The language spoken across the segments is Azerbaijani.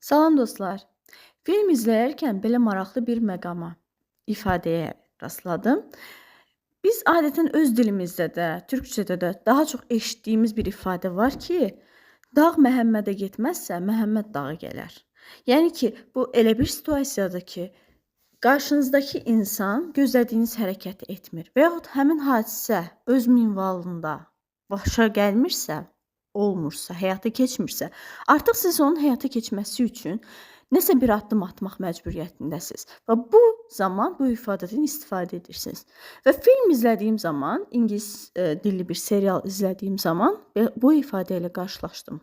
Salam dostlar. Film izləyərkən belə maraqlı bir məqama, ifadəyə rastladım. Biz adətən öz dilimizdə də, türkcədə də daha çox eşitdiyimiz bir ifadə var ki, dağ Məhəmmədə getməzsə, Məhəmməd dağı gələr. Yəni ki, bu elə bir situasiyadır ki, qarşınızdakı insan gözlədiyiniz hərəkəti etmir və yaxud həmin hadisə öz minvalında başa gəlmirsə, olmursa, həyata keçmirsə, artıq siz onun həyata keçməsi üçün nəsə bir addım atmaq məcburiyyətindəsiz və bu zaman bu ifadədən istifadə edirsiniz. Və film izlədiyim zaman, ingilis dilli bir serial izlədiyim zaman bu ifadə ilə qarşılaşdım.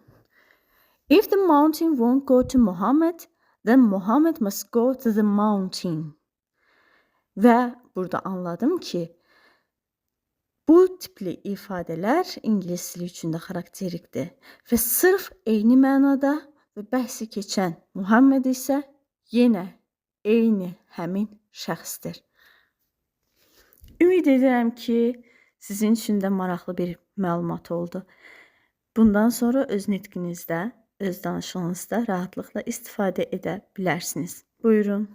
If the mountain won't go to Muhammad, then Muhammad must go to the mountain. Və burada anladım ki, bu tipli ifadələr ingilis dili üçün də xarakterikdir və sırf eyni mənada və bəhsi keçən Muhammed isə yenə eyni həmin şəxsdir. Ümid edirəm ki, sizin üçün də maraqlı bir məlumat oldu. Bundan sonra öz nitqinizdə, öz danışığınızda rahatlıqla istifadə edə bilərsiniz. Buyurun.